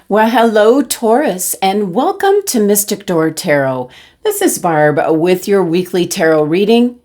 Well, hello, Taurus, and welcome to Mystic Door Tarot. This is Barb with your weekly tarot reading.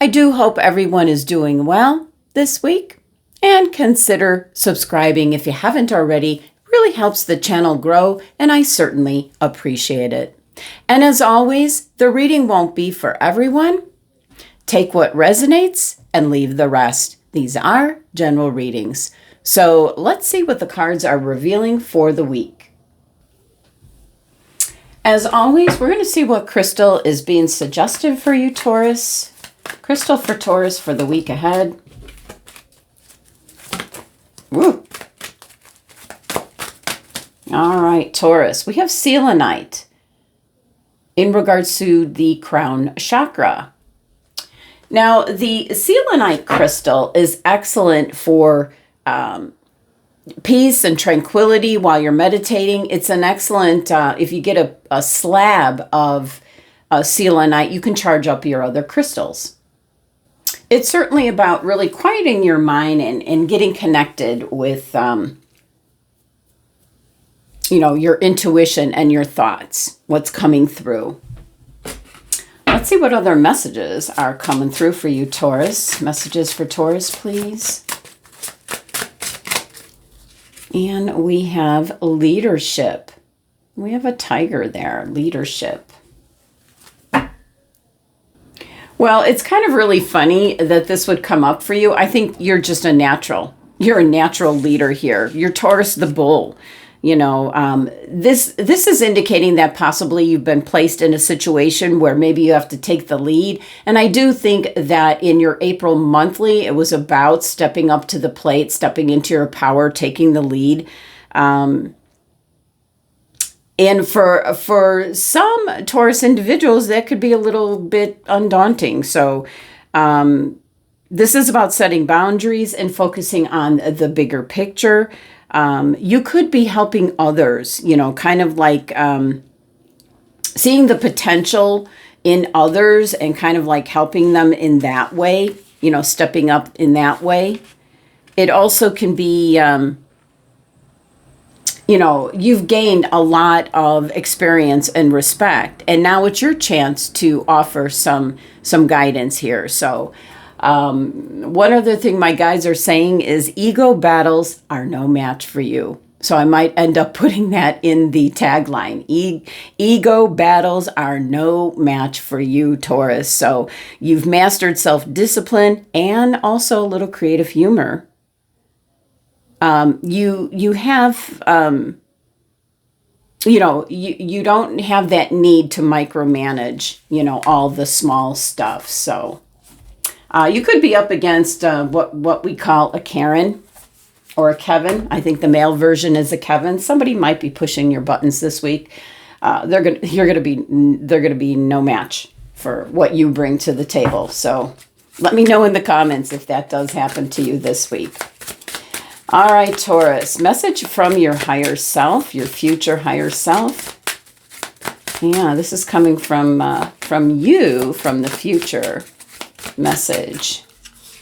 I do hope everyone is doing well this week, and consider subscribing if you haven't already. It really helps the channel grow, and I certainly appreciate it. And as always, the reading won't be for everyone. Take what resonates and leave the rest. These are general readings. So let's see what the cards are revealing for the week. As always, we're going to see what crystal is being suggested for you, Taurus. Crystal for Taurus for the week ahead. Woo. All right, Taurus. We have selenite in regards to the crown chakra. Now, the selenite crystal is excellent for peace and tranquility while you're meditating. It's an excellent, if you get a slab of selenite, you can charge up your other crystals. It's certainly about really quieting your mind and getting connected with, your intuition and your thoughts, what's coming through. Let's see what other messages are coming through for you, Taurus. Messages for Taurus, please. And we have leadership. We have a tiger there, leadership. Well, it's kind of really funny that this would come up for you. I think you're just a natural. You're a natural leader here. You're Taurus the bull. This is indicating that possibly you've been placed in a situation where maybe you have to take the lead. And I do think that in your April monthly, it was about stepping up to the plate, stepping into your power, taking the lead. And for some Taurus individuals, that could be a little bit undaunting. So this is about setting boundaries and focusing on the bigger picture. You could be helping others, kind of like seeing the potential in others and kind of like helping them in that way, stepping up in that way. It also can be, you've gained a lot of experience and respect, and now it's your chance to offer some guidance here. So one other thing my guides are saying is ego battles are no match for you. So I might end up putting that in the tagline. Ego battles are no match for you, Taurus. So you've mastered self-discipline and also a little creative humor. You have, you don't have that need to micromanage, all the small stuff. So you could be up against what we call a Karen or a Kevin. I think the male version is a Kevin. Somebody might be pushing your buttons this week. They're gonna be no match for what you bring to the table. So let me know in the comments if that does happen to you this week. All right, Taurus. Message from your higher self, your future higher self. Yeah, this is coming from you, from the future. Message.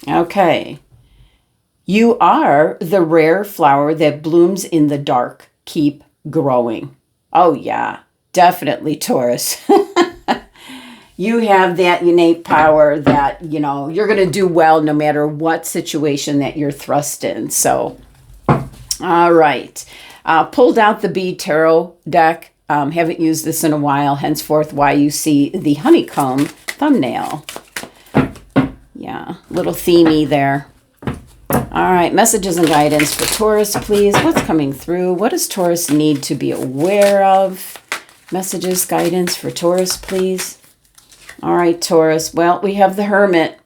Okay. You are the rare flower that blooms in the dark. Keep growing. Oh, yeah. Definitely, Taurus. You have that innate power that, you're going to do well no matter what situation that you're thrust in. So, all right. Pulled out the Bee Tarot deck. Haven't used this in a while. Henceforth, why you see the honeycomb thumbnail. Yeah, little themey there. All right, messages and guidance for Taurus, please. What's coming through? What does Taurus need to be aware of? Messages, guidance for Taurus, please. All right, Taurus. Well, we have the Hermit.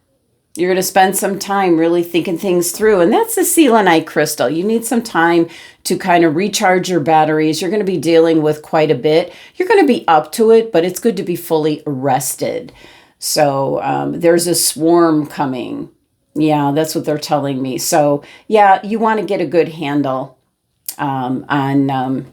You're going to spend some time really thinking things through. And that's the selenite crystal. You need some time to kind of recharge your batteries. You're going to be dealing with quite a bit. You're going to be up to it, but it's good to be fully rested. So there's a swarm coming. Yeah, that's what they're telling me. So yeah, you want to get a good handle on,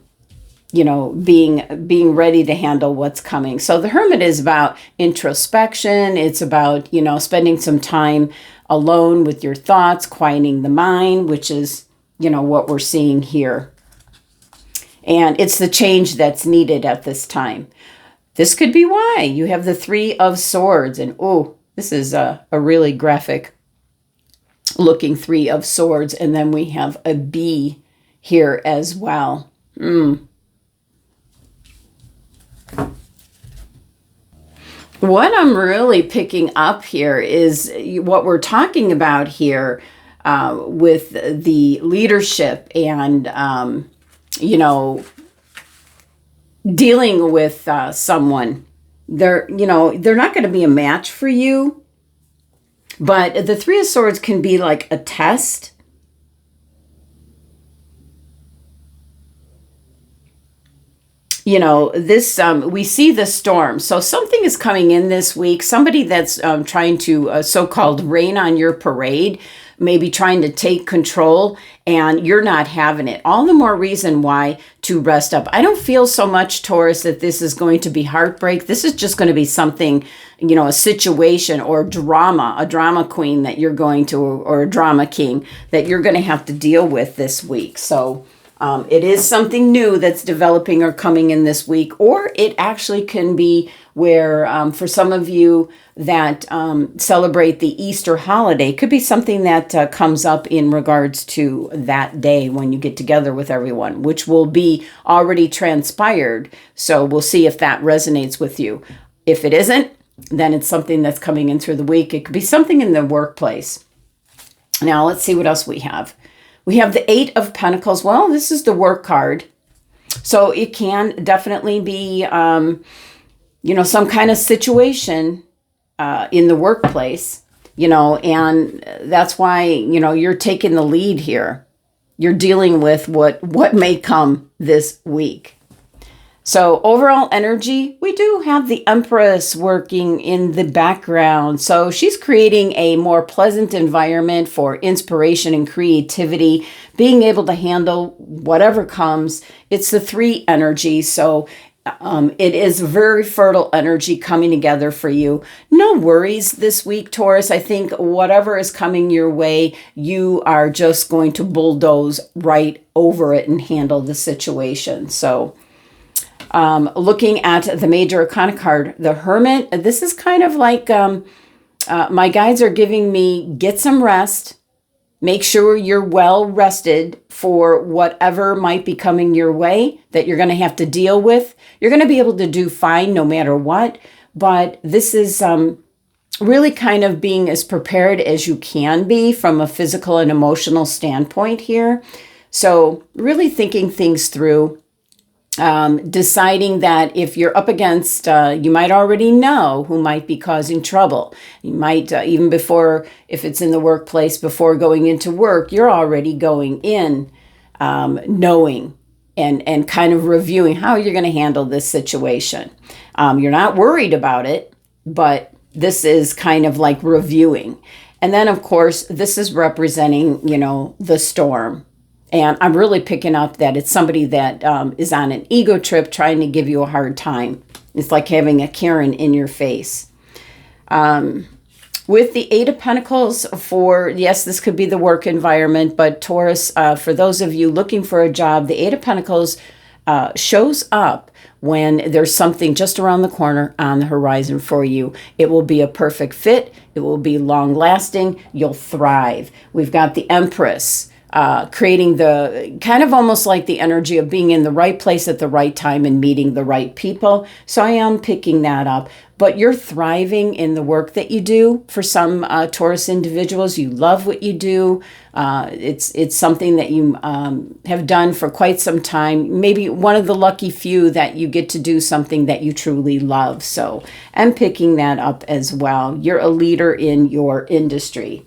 being ready to handle what's coming. So the Hermit is about introspection. It's about, spending some time alone with your thoughts, quieting the mind, which is, what we're seeing here. And it's the change that's needed at this time. This could be why you have the Three of Swords. And oh, this is a really graphic looking Three of Swords. And then we have a bee here as well. What I'm really picking up here is what we're talking about here with the leadership and, dealing with someone. They're not going to be a match for you, but the Three of Swords can be like a test. This, we see the storm. So something is coming in this week. Somebody that's trying to so-called rain on your parade, maybe trying to take control, and you're not having it. All the more reason why to rest up. I don't feel so much, Taurus, that this is going to be heartbreak. This is just going to be something, a situation or drama, a drama queen that you're going to, or a drama king that you're going to have to deal with this week. So it is something new that's developing or coming in this week, or it actually can be where for some of you that celebrate the Easter holiday, could be something that comes up in regards to that day when you get together with everyone, which will be already transpired. So we'll see if that resonates with you. If it isn't, then it's something that's coming in through the week. It could be something in the workplace. Now let's see what else we have. We have the Eight of Pentacles. Well, this is the work card. So it can definitely be, some kind of situation in the workplace, and that's why, you're taking the lead here. You're dealing with what may come this week. So overall energy, we do have the Empress working in the background. So she's creating a more pleasant environment for inspiration and creativity, being able to handle whatever comes. It's the three energy. So it is very fertile energy coming together for you. No worries this week, Taurus. I think whatever is coming your way, you are just going to bulldoze right over it and handle the situation. So looking at the major arcana card, the Hermit, this is kind of like my guides are giving me, get some rest. Make sure you're well rested for whatever might be coming your way that you're going to have to deal with. You're going to be able to do fine no matter what. But this is really kind of being as prepared as you can be from a physical and emotional standpoint here. So really thinking things through. Deciding that if you're up against, you might already know who might be causing trouble. You might, even before, if it's in the workplace, before going into work, you're already going in knowing and kind of reviewing how you're going to handle this situation. You're not worried about it, but this is kind of like reviewing. And then, of course, this is representing, the storm. And I'm really picking up that it's somebody that is on an ego trip trying to give you a hard time. It's like having a Karen in your face. With the Eight of Pentacles yes, this could be the work environment, but Taurus, for those of you looking for a job, the Eight of Pentacles shows up when there's something just around the corner on the horizon for you. It will be a perfect fit. It will be long lasting. You'll thrive. We've got the Empress. Creating the kind of almost like the energy of being in the right place at the right time and meeting the right people. So I am picking that up. But you're thriving in the work that you do. For some Taurus individuals, you love what you do. It's something that you have done for quite some time. Maybe one of the lucky few that you get to do something that you truly love. So I'm picking that up as well. You're a leader in your industry.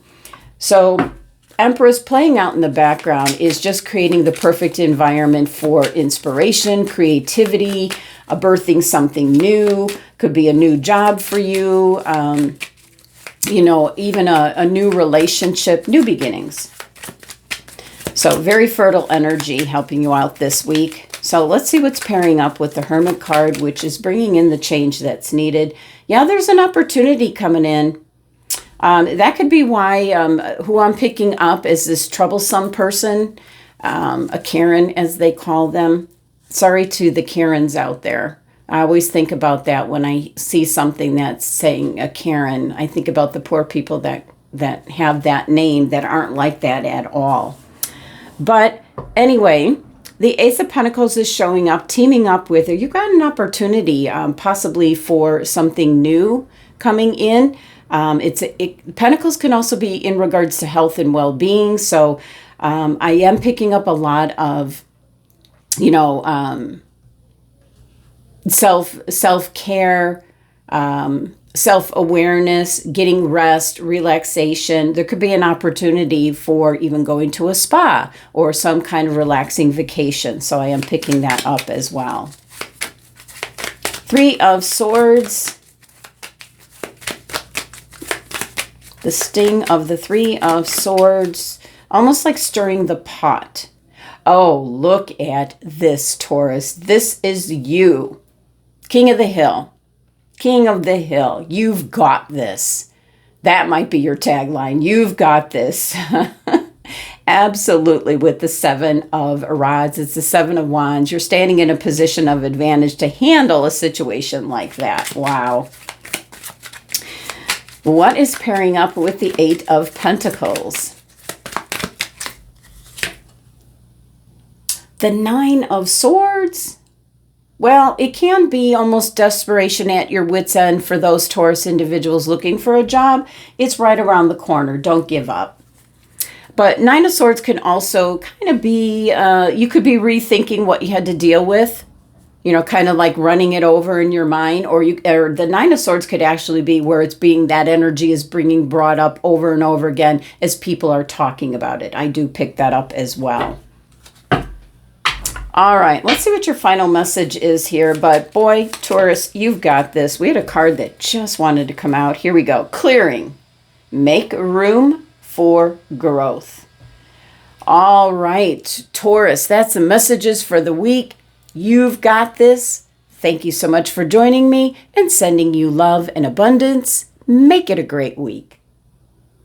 So Empress playing out in the background is just creating the perfect environment for inspiration, creativity, birthing something new. Could be a new job for you, even a new relationship, new beginnings. So very fertile energy helping you out this week. So let's see what's pairing up with the Hermit card, which is bringing in the change that's needed. Yeah, there's an opportunity coming in. That could be why who I'm picking up is this troublesome person, a Karen as they call them. Sorry to the Karens out there. I always think about that when I see something that's saying a Karen. I think about the poor people that have that name that aren't like that at all. But anyway, the Ace of Pentacles is showing up, teaming up with her. You've got an opportunity possibly for something new coming in. Pentacles can also be in regards to health and well-being. So I am picking up a lot of, self-care, self-awareness, getting rest, relaxation. There could be an opportunity for even going to a spa or some kind of relaxing vacation. So I am picking that up as well. 3 of Swords. The sting of the 3 of Swords. Almost like stirring the pot. Oh, look at this, Taurus. This is you. King of the Hill. King of the Hill. You've got this. That might be your tagline. You've got this. Absolutely. With the 7 of Rods. It's the 7 of Wands. You're standing in a position of advantage to handle a situation like that. Wow. What is pairing up with the 8 of Pentacles? The 9 of Swords. Well, it can be almost desperation at your wit's end for those Taurus individuals looking for a job. It's right around the corner. Don't give up. But 9 of Swords can also kind of be, you could be rethinking what you had to deal with, kind of like running it over in your mind. Or the 9 of Swords could actually be where that energy is brought up over and over again as people are talking about it. I do pick that up as well. All right, let's see what your final message is here. But boy, Taurus, you've got this. We had a card that just wanted to come out. Here we go. Clearing. Make room for growth. All right, Taurus, that's the messages for the week. You've got this. Thank you so much for joining me and sending you love and abundance. Make it a great week.